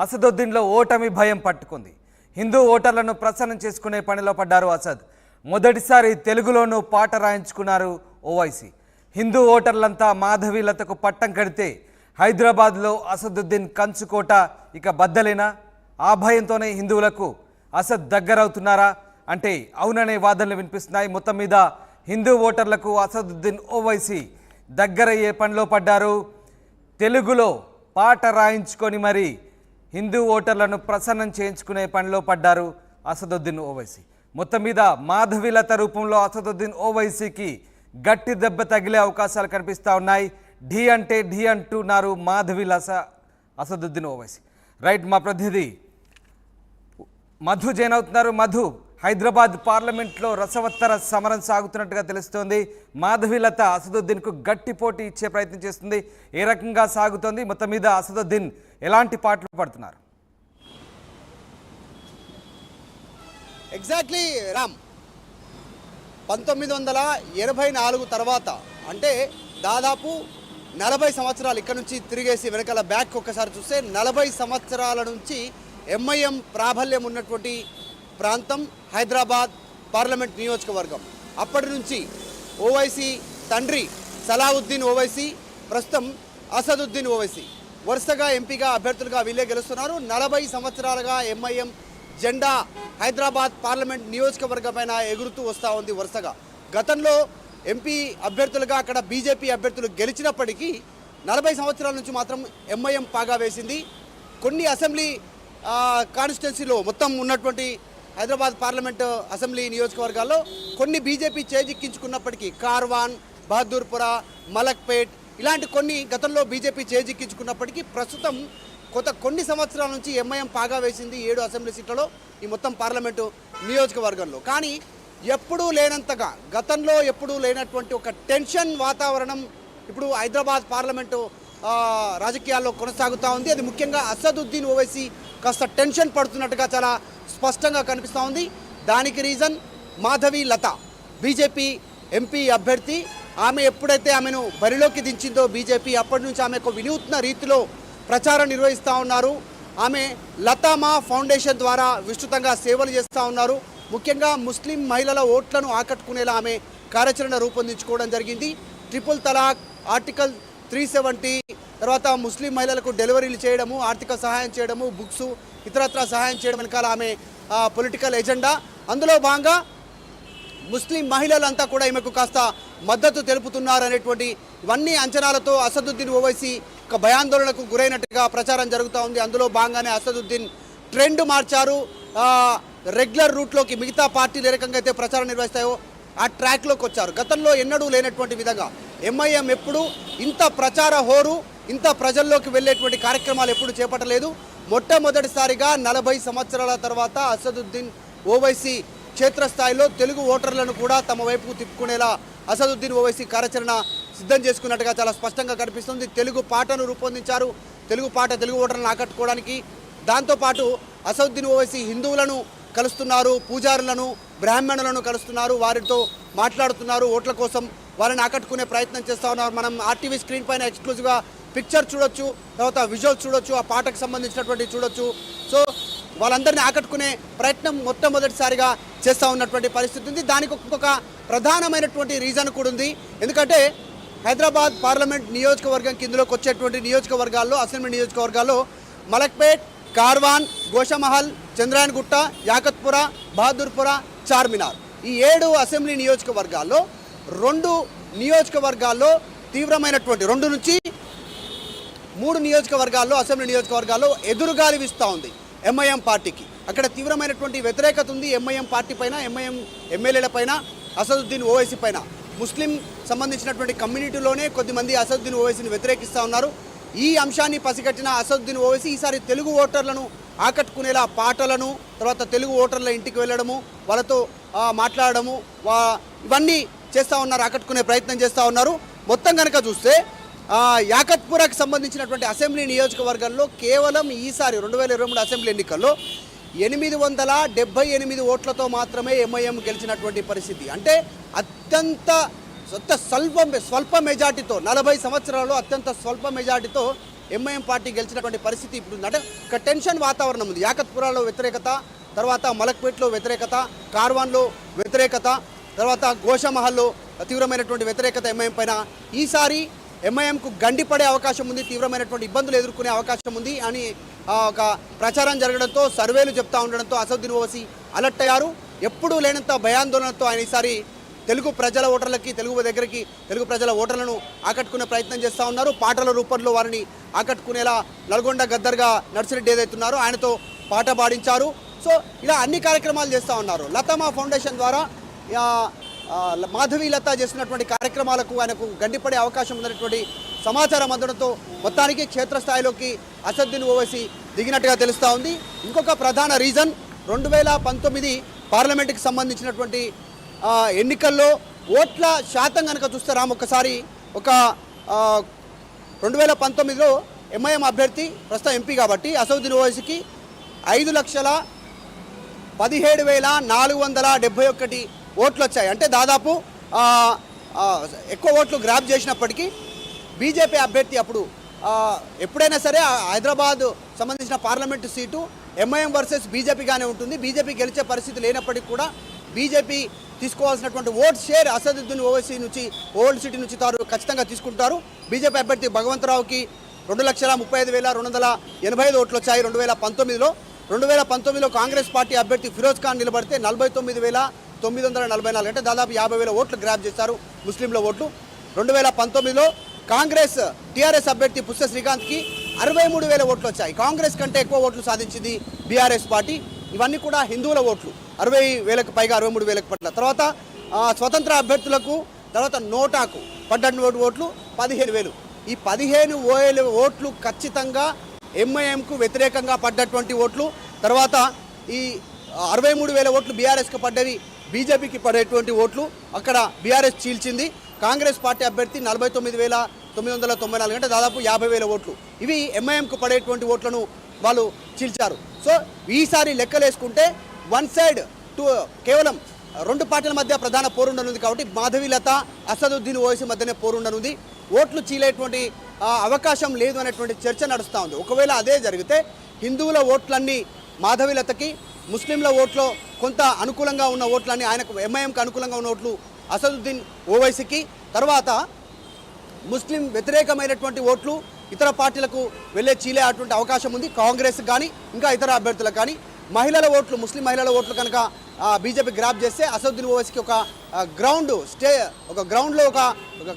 అసదుద్దీన్లో ఓటమి భయం పట్టుకుంది. హిందూ ఓటర్లను ప్రసన్నం చేసుకునే పనిలో పడ్డారు అసద్. మొదటిసారి తెలుగులోనూ పాట రాయించుకున్నారు ఓవైసీ. హిందూ ఓటర్లంతా మాధవీలతకు పట్టం కడితే హైదరాబాద్లో అసదుద్దీన్ కంచుకోట ఇక బద్దలేనా? ఆ భయంతోనే హిందువులకు అసద్ దగ్గరవుతున్నారా అంటే అవుననే వాదనలు వినిపిస్తున్నాయి. మొత్తం మీద హిందూ ఓటర్లకు అసదుద్దీన్ ఓవైసీ దగ్గరయ్యే పనిలో పడ్డారు. తెలుగులో పాట రాయించుకొని మరి హిందూ ఓటర్లను ప్రసన్నం చేయించుకునే పనిలో పడ్డారు అసదుద్దీన్ ఓవైసీ. మొత్తం మీద మాధవీలత రూపంలో అసదుద్దీన్ ఓవైసీకి గట్టి దెబ్బ తగిలే అవకాశాలు కనిపిస్తూ ఉన్నాయి. ఢీ అంటే ఢీ అంటున్నారు మాధవీలత అసదుద్దీన్ ఓవైసీ. రైట్, మా ప్రతినిధి మధు జైన్ అవుతున్నారు. మధు, హైదరాబాద్ పార్లమెంట్లో రసవత్తర సమరం సాగుతున్నట్టుగా తెలుస్తోంది. మాధవీలత అసదుద్దీన్కు గట్టి పోటీ ఇచ్చే ప్రయత్నం చేస్తుంది. ఏ రకంగా సాగుతోంది? మొత్తం మీద అసదుద్దీన్ ఎలాంటి పాటలు పడుతున్నారు? ఎగ్జాక్ట్లీ రామ్, 1984 తర్వాత అంటే దాదాపు 40 సంవత్సరాలు ఇక్కడ నుంచి తిరిగేసి వెనకాల బ్యాక్ ఒక్కసారి చూస్తే 40 సంవత్సరాల నుంచి ఎంఐఎం ప్రాబల్యం ఉన్నటువంటి ప్రాంతం హైదరాబాద్ పార్లమెంట్ నియోజకవర్గం. అప్పటి నుంచి ఓవైసీ తండ్రి సలావుద్దీన్ ఓవైసీ, ప్రస్తుతం అసదుద్దీన్ ఓవైసీ వరుసగా ఎంపీగా అభ్యర్థులుగా వీళ్ళే గెలుస్తున్నారు. 40 సంవత్సరాలుగా ఎంఐఎం జెండా హైదరాబాద్ పార్లమెంట్ నియోజకవర్గం పైన ఎగురుతూ వస్తూ ఉంది వరుసగా. గతంలో ఎంపీ అభ్యర్థులుగా అక్కడ బీజేపీ అభ్యర్థులు గెలిచినప్పటికీ 40 సంవత్సరాల నుంచి మాత్రం ఎంఐఎం పాగా వేసింది. కొన్ని అసెంబ్లీ కాన్స్టిట్యున్సీలో మొత్తం ఉన్నటువంటి హైదరాబాద్ పార్లమెంట్ అసెంబ్లీ నియోజకవర్గాల్లో కొన్ని బీజేపీ చేజిక్కించుకున్నప్పటికీ కార్వాన్, బహదూర్పుర, మలక్పేట్ ఇలాంటి కొన్ని గతంలో బీజేపీ చేజిక్కించుకున్నప్పటికీ ప్రస్తుతం కొన్ని సంవత్సరాల నుంచి ఎంఐఎం పాగా వేసింది 7 అసెంబ్లీ సీట్లలో ఈ మొత్తం పార్లమెంటు నియోజకవర్గంలో. కానీ ఎప్పుడూ లేనంతగా, గతంలో ఎప్పుడూ లేనటువంటి ఒక టెన్షన్ వాతావరణం ఇప్పుడు హైదరాబాద్ పార్లమెంటు రాజకీయాల్లో కొనసాగుతూ ఉంది. అది ముఖ్యంగా అసదుద్దీన్ ఓవైసీ కాస్త టెన్షన్ పడుతున్నట్టుగా చాలా స్పష్టంగా కనిపిస్తూ ఉంది. దానికి రీజన్ మాధవీలత, బీజేపీ ఎంపీ అభ్యర్థి. ఆమె ఎప్పుడైతే ఆమెను బరిలోకి దించిందో బీజేపీ, అప్పటి నుంచి ఆమెకు వినూత్న రీతిలో ప్రచారం నిర్వహిస్తూ ఉన్నారు. ఆమె లతామా ఫౌండేషన్ ద్వారా విస్తృతంగా సేవలు చేస్తూ ఉన్నారు. ముఖ్యంగా ముస్లిం మహిళల ఓట్లను ఆకట్టుకునేలా ఆమె కార్యాచరణ రూపొందించుకోవడం జరిగింది. ట్రిపుల్ తలాక్, ఆర్టికల్ 370, తర్వాత ముస్లిం మహిళలకు డెలివరీలు చేయడము, ఆర్థిక సహాయం చేయడము, బుక్స్ ఇతరత్ర సహాయం చేయడం వెనకాల ఆమె పొలిటికల్ ఎజెండా. అందులో భాగంగా ముస్లిం మహిళలంతా కూడా ఈమెకు కాస్త మద్దతు తెలుపుతున్నారు అనేటువంటి ఇవన్నీ అంచనాలతో అసదుద్దీన్ ఓవైసీ ఒక భయాందోళనకు గురైనట్టుగా ప్రచారం జరుగుతూ ఉంది. అందులో భాగంగానే అసదుద్దీన్ ట్రెండ్ మార్చారు. రెగ్యులర్ రూట్లోకి మిగతా పార్టీలు ఏ రకంగా అయితే ప్రచారం నిర్వహిస్తాయో ఆ ట్రాక్లోకి వచ్చారు. గతంలో ఎన్నడూ లేనటువంటి విధంగా ఎంఐఎం ఎప్పుడు ఇంత ప్రచార హోరు, ఇంత ప్రజల్లోకి వెళ్ళేటువంటి కార్యక్రమాలు ఎప్పుడు చేపట్టలేదు. మొట్టమొదటిసారిగా 40 సంవత్సరాల తర్వాత అసదుద్దీన్ ఓవైసీ క్షేత్రస్థాయిలో తెలుగు ఓటర్లను కూడా తమ వైపుకు తిప్పుకునేలా అసదుద్దీన్ ఓవైసీ కార్యాచరణ సిద్ధం చేసుకున్నట్టుగా చాలా స్పష్టంగా కనిపిస్తుంది. తెలుగు పాటను రూపొందించారు. తెలుగు పాట తెలుగు ఓటర్లను ఆకట్టుకోవడానికి. దాంతోపాటు అసదుద్దీన్ ఓవైసీ హిందువులను కలుస్తున్నారు, పూజారులను, బ్రాహ్మణులను కలుస్తున్నారు, వారితో మాట్లాడుతున్నారు, ఓట్ల కోసం వారిని ఆకట్టుకునే ప్రయత్నం చేస్తూ ఉన్నారు. మనం ఆర్టీవీ స్క్రీన్ పైన ఎక్స్క్లూజివ్గా పిక్చర్ చూడొచ్చు, తర్వాత విజువల్స్ చూడొచ్చు, ఆ పాటకు సంబంధించినటువంటి చూడొచ్చు. సో వాళ్ళందరినీ ఆకట్టుకునే ప్రయత్నం మొట్టమొదటిసారిగా చేస్తూ ఉన్నటువంటి పరిస్థితి ఉంది. దానికి ఒక్కొక్క ప్రధానమైనటువంటి రీజన్ కూడా ఉంది. ఎందుకంటే హైదరాబాద్ పార్లమెంట్ నియోజకవర్గం కిందలోకి వచ్చేటువంటి నియోజకవర్గాల్లో, అసెంబ్లీ నియోజకవర్గాల్లో మలక్పేట్, కార్వాన్, గోషమహల్, చంద్రాయన్గుట్ట, యాకత్పుర, బహదూర్పుర, చార్మినార్ ఈ 7 అసెంబ్లీ నియోజకవర్గాల్లో 2 నియోజకవర్గాల్లో తీవ్రమైనటువంటి 2 నుంచి 3 నియోజకవర్గాల్లో, అసెంబ్లీ నియోజకవర్గాల్లో ఎదురుగాలి వీస్తూ ఉంది ఎంఐఎం పార్టీకి. అక్కడ తీవ్రమైనటువంటి వ్యతిరేకత ఉంది ఎంఐఎం పార్టీ పైన, ఎంఐఎం ఎమ్మెల్యేల పైన, అసదుద్దీన్ ఓవైసీ పైన. ముస్లిం సంబంధించినటువంటి కమ్యూనిటీలోనే కొద్దిమంది అసదుద్దీన్ ఓవైసీని వ్యతిరేకిస్తూ ఉన్నారు. ఈ అంశాన్ని పసిగట్టిన అసదుద్దీన్ ఓవైసీ ఈసారి తెలుగు ఓటర్లను ఆకట్టుకునేలా పాటలను, తర్వాత తెలుగు ఓటర్ల ఇంటికి వెళ్ళడము, వాళ్ళతో మాట్లాడడము, ఇవన్నీ చేస్తూ ఉన్నారు, ఆకట్టుకునే ప్రయత్నం చేస్తూ ఉన్నారు. మొత్తం కనుక చూస్తే యాకత్పురకు సంబంధించినటువంటి అసెంబ్లీ నియోజకవర్గంలో కేవలం ఈసారి 2023 అసెంబ్లీ ఎన్నికల్లో 878 ఓట్లతో మాత్రమే ఎంఐఎం గెలిచినటువంటి పరిస్థితి. అంటే స్వల్ప మెజార్టీతో 40 సంవత్సరాల్లో అత్యంత స్వల్ప మెజార్టీతో ఎంఐఎం పార్టీ గెలిచినటువంటి పరిస్థితి ఇప్పుడు ఉందంటే ఒక టెన్షన్ వాతావరణం ఉంది. యాకత్పురాలో వ్యతిరేకత, తర్వాత మలక్పేట్లో వ్యతిరేకత, కార్వాన్లో వ్యతిరేకత, తర్వాత గోషామహల్లో తీవ్రమైనటువంటి వ్యతిరేకత ఎంఐఎం పైన. ఈసారి ఎంఐఎంకు గండిపడే అవకాశం ఉంది, తీవ్రమైనటువంటి ఇబ్బందులు ఎదుర్కొనే అవకాశం ఉంది అని ఒక ప్రచారం జరగడంతో, సర్వేలు చెప్తా ఉండడంతో అసదుద్దీన్ ఓవైసీ అలర్ట్ అయ్యారు. ఎప్పుడూ లేనంత భయాందోళనతో ఆయన ఈసారి తెలుగు ప్రజల ఓటర్లకి, తెలుగు ప్రజల ఓటర్లను ఆకట్టుకునే ప్రయత్నం చేస్తూ ఉన్నారు. పాటల రూపంలో వారిని ఆకట్టుకునేలా నల్గొండ గద్దర్గా నర్సిరెడ్డి ఏదైతున్నారో ఆయనతో పాట పాడించారు. సో ఇలా అన్ని కార్యక్రమాలు చేస్తూ ఉన్నారు. లతమా ఫౌండేషన్ ద్వారా మాధవి లత చేస్తున్నటువంటి కార్యక్రమాలకు ఆయనకు గండిపడే అవకాశం ఉన్నటువంటి సమాచారం అందడంతో మొత్తానికి క్షేత్రస్థాయిలోకి అసదుద్దీన్ ఓవైసీ దిగినట్టుగా తెలుస్తూ ఉంది. ఇంకొక ప్రధాన రీజన్ 2019 పార్లమెంటుకి సంబంధించినటువంటి ఎన్నికల్లో ఓట్ల శాతం కనుక చూస్తే ఒక్కసారి 2019లో ఎంఐఎం అభ్యర్థి ప్రస్తుతం ఎంపీ కాబట్టి అసదుద్దీన్ ఓవైసీకి 5,17,471 ఓట్లు వచ్చాయి. అంటే దాదాపు ఎక్కువ ఓట్లు గ్రాప్ చేసినప్పటికీ బీజేపీ అభ్యర్థి అప్పుడు ఎప్పుడైనా సరే హైదరాబాద్ సంబంధించిన పార్లమెంటు సీటు ఎంఐఎం వర్సెస్ బీజేపీగానే ఉంటుంది. బీజేపీ గెలిచే పరిస్థితి లేనప్పటికీ కూడా బీజేపీ తీసుకోవాల్సినటువంటి ఓట్ షేర్ అసదుద్దీన్ ఓవైసీ నుంచి, ఓల్డ్ సిటీ నుంచి ఖచ్చితంగా తీసుకుంటారు. బీజేపీ అభ్యర్థి భగవంతరావుకి 2,35,285 ఓట్లు వచ్చాయి 2019లో. 2019లో కాంగ్రెస్ పార్టీ అభ్యర్థి ఫిరోజ్ ఖాన్ నిలబడితే 49,944 అంటే దాదాపు 50,000 ఓట్లు గ్రాప్ చేశారు ముస్లింల ఓట్లు. 2019లో కాంగ్రెస్ టీఆర్ఎస్ అభ్యర్థి పుష్య శ్రీకాంత్కి 63,000 ఓట్లు వచ్చాయి. కాంగ్రెస్ కంటే ఎక్కువ ఓట్లు సాధించింది బీఆర్ఎస్ పార్టీ. ఇవన్నీ కూడా హిందువుల ఓట్లు, 60,000కు పైగా, 63,000కు పట్ల. తర్వాత స్వతంత్ర అభ్యర్థులకు, తర్వాత నోటాకు పడ్డటువంటి ఓట్లు 15,000. ఈ 15,000 ఓట్లు ఖచ్చితంగా ఎంఐఎంకు వ్యతిరేకంగా పడ్డటువంటి ఓట్లు. తర్వాత ఈ 63,000 ఓట్లు బీఆర్ఎస్కి పడ్డవి, బీజేపీకి పడేటువంటి ఓట్లు అక్కడ బీఆర్ఎస్ చీల్చింది. కాంగ్రెస్ పార్టీ అభ్యర్థి 49,994 అంటే దాదాపు 50,000 ఓట్లు. ఇవి ఎంఐఎంకు పడేటువంటి ఓట్లను వాళ్ళు చీల్చారు. సో ఈసారి లెక్కలేసుకుంటే వన్ సైడ్ కేవలం రెండు పార్టీల మధ్య ప్రధాన పోరుండనుంది కాబట్టి మాధవి లత, అసదుద్దీన్ ఓవైసీ మధ్యనే పోరుండనుంది. ఓట్లు చీలేటువంటి అవకాశం లేదు అనేటువంటి చర్చ నడుస్తూ ఉంది. ఒకవేళ అదే జరిగితే హిందువుల ఓట్లన్నీ మాధవి లతకి, ముస్లింల ఓట్లో కొంత అనుకూలంగా ఉన్న ఓట్లన్నీ ఆయనకు, ఎంఐఎంకి అనుకూలంగా ఉన్న ఓట్లు అసదుద్దీన్ ఓవైసీకి, తర్వాత ముస్లిం వ్యతిరేకమైనటువంటి ఓట్లు ఇతర పార్టీలకు వెళ్ళే చీలే అటువంటి అవకాశం ఉంది, కాంగ్రెస్ కానీ ఇంకా ఇతర అభ్యర్థులకు కానీ. మహిళల ఓట్లు, ముస్లిం మహిళల ఓట్లు కనుక బీజేపీ గ్రాప్ చేస్తే అసదుద్దీన్ ఓవైసీకి ఒక గ్రౌండ్లో ఒక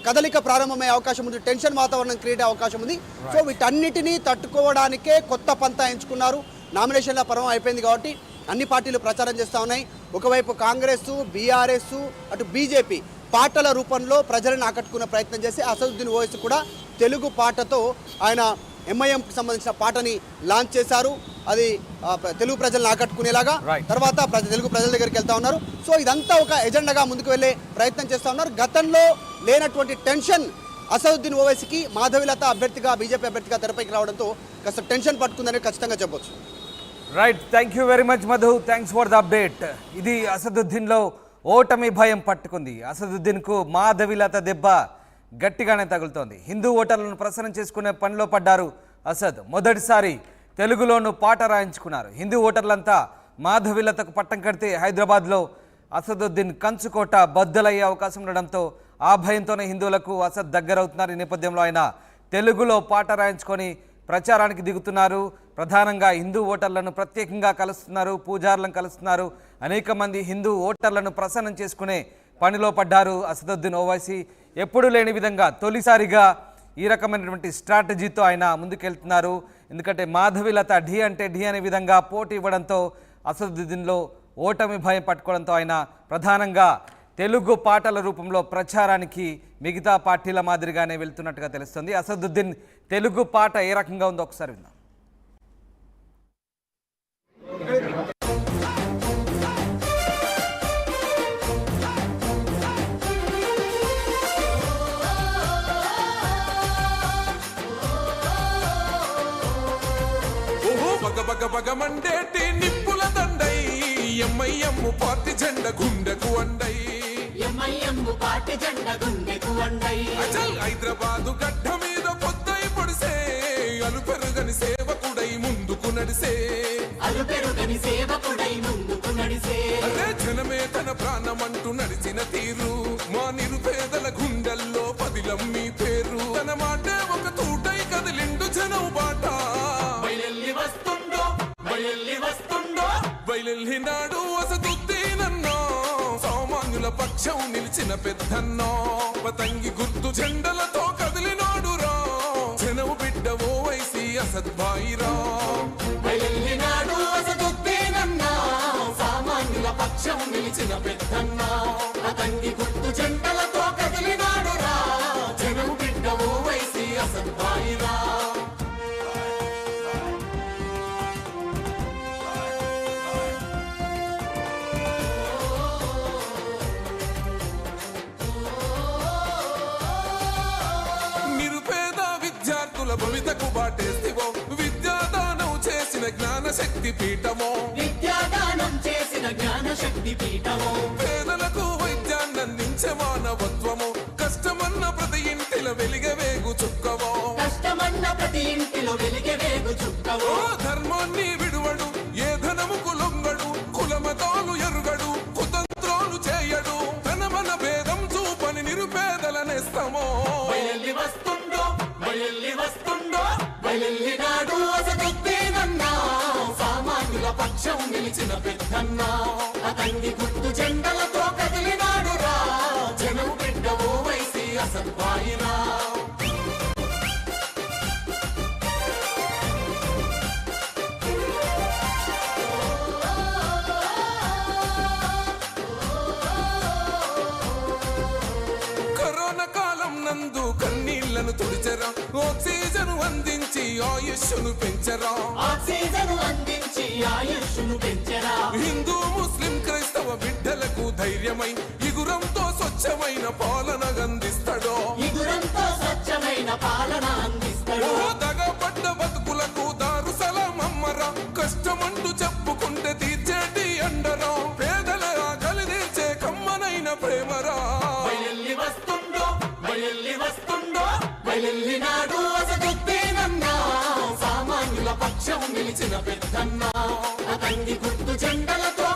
కదలిక ప్రారంభమయ్యే అవకాశం ఉంది, టెన్షన్ వాతావరణం క్రియేట్ అయ్యే అవకాశం ఉంది. సో వీటన్నిటినీ తట్టుకోవడానికే కొత్త పంతా ఎంచుకున్నారు. నామినేషన్ల పర్వం అయిపోయింది కాబట్టి అన్ని పార్టీలు ప్రచారం చేస్తూ ఉన్నాయి. ఒకవైపు కాంగ్రెస్, బీఆర్ఎస్, అటు బీజేపీ పాటల రూపంలో ప్రజలను ఆకట్టుకునే ప్రయత్నం చేసి అసదుద్దీన్ ఓవైసీ కూడా తెలుగు పాటతో ఆయన ఎంఐఎంకి సంబంధించిన పాటని లాంచ్ చేశారు. అది తెలుగు ప్రజలను ఆకట్టుకునేలాగా. తర్వాత తెలుగు ప్రజల దగ్గరికి వెళ్తా ఉన్నారు. సో ఇదంతా ఒక ఎజెండాగా ముందుకు వెళ్ళే ప్రయత్నం చేస్తూ ఉన్నారు. గతంలో లేనటువంటి టెన్షన్ అసదుద్దీన్ ఓవైసీకి మాధవి లత అభ్యర్థిగా, బీజేపీ అభ్యర్థిగా తెరపైకి రావడంతో కాస్త టెన్షన్ పట్టుకుందని ఖచ్చితంగా చెప్పొచ్చు. Right, thank you very much Madhu, thanks for the update. ఇది అసదుద్దీన్లో ఓటమి భయం పట్టుకుంది. అసదుద్దీన్కు మాధవి లత దెబ్బ గట్టిగానే తగులుతోంది. హిందూ ఓటర్లను ప్రసన్నం చేసుకునే పనిలో పడ్డారు అసద్. మొదటిసారి తెలుగులోనూ పాట రాయించుకున్నారు. హిందూ ఓటర్లంతా మాధవి లతకు పట్టం కడితే హైదరాబాద్లో అసదుద్దీన్ కంచుకోట బద్దలయ్యే అవకాశం ఉండడంతో ఆ భయంతోనే హిందువులకు అసద్ దగ్గరవుతున్నారు. ఈ నేపథ్యంలో ఆయన తెలుగులో పాట రాయించుకొని ప్రచారానికి దిగుతున్నారు. ప్రధానంగా హిందూ ఓటర్లను ప్రత్యేకంగా కలుస్తున్నారు, పూజారులను కలుస్తున్నారు. అనేక మంది హిందూ ఓటర్లను ప్రసన్నం చేసుకునే పనిలో పడ్డారు అసదుద్దీన్ ఓవైసీ. ఎప్పుడూ లేని విధంగా తొలిసారిగా ఈ రకమైనటువంటి స్ట్రాటజీతో ఆయన ముందుకెళ్తున్నారు. ఎందుకంటే మాధవి లత ఢీ అంటే ఢీ అనే విధంగా పోటీ ఇవ్వడంతో అసదుద్దీన్లో ఓటమి భయం పట్టుకోవడంతో ఆయన ప్రధానంగా తెలుగు పాటల రూపంలో ప్రచారానికి మిగతా పార్టీల మాదిరిగానే వెళ్తున్నట్టుగా తెలుస్తుంది. అసదుద్దీన్ తెలుగు పాట ఏ రకంగా ఉందో ఒకసారి విందాం. బగమండేటి నిప్పుల దండై ఎంఐఎం పార్టీ జెండ గుండెకు అండై అచల్ హైదరాబాదు గడ్డ మీద పొద్దై పొడిసే అలుపెరుగని సేవకుడై ముందుకు నడిసే అదే జనమే తన ప్రాణమంటూ నడిచిన తీరు మా నిరుపేదల గుండెల్లో పదిలం మీ పేరు తన మాటే ఒక తూటై కదిలిండు జనం బాట బయలెల్లినాడు వసతుద్దీనన్నో సామాన్యుల పక్షం నిలిచిన పెద్దన్నో పతంగి గుర్తు జెండలతో కదిలినాడు రా జనం బిడ్డ ఓవైసీ అసద్భాయిరా బయలెల్లినాడు వసతుద్దీనన్నో సామాన్యుల పక్షం నిలిచిన పెద్దన్నో పతంగి గుర్తు జెండలతో కదిలినాడు రా జనం బిడ్డ ఓవైసీ అసద్భాయిరా భవితకు బాటేస్తివో విద్యాదానం చేసిన జ్ఞాన శక్తి పీఠమో పేదలకు వైద్యాన్ని అందించే మానవత్వము కష్టమన్న ప్రతి ఇంటిలో వెలిగవేగు చుక్కవో ధర్మాన్ని విడువడు ఏ ధనముకు లొంగడు కులమతాలు ఎరుగడు కుతంత్రాలు చేయడు తన మన భేదం చూపని నిరుపేదలనేస్తమో బయలెల్లినాడు వసతుద్దీనన్నో సామాన్యుల పక్షం నిలిచిన పెద్దన్నో పతంగి గుర్తు జెండలతో కదిలినాడు రా జనం బిడ్డ ఓవైసీ అసద్భాయిరా కరోనా కాలం నందు కన్నీళ్లను తుడిచరా ఆక్సిజన్ అందించి ఆయుష్ను పెంచరా హిందూ ముస్లిం క్రైస్తవ బిడ్డలకు ధైర్యమై ఇగురంతో స్వచ్ఛమైన పాలన అందిస్తాడో దగపడ్డ బతుకులకు దారు సలాం అమ్మరా కష్టమంటూ చెప్పుకుంటే తీర్చేటి అండరా పేదల ఆకలి తీర్చే కమ్మనైన ప్రేమరా బయలెల్లినాడు వసతుద్దీనన్నో సామాన్యుల పక్షం నిలిచిన పెద్దన్నో పతంగి గుర్తు జెండలతో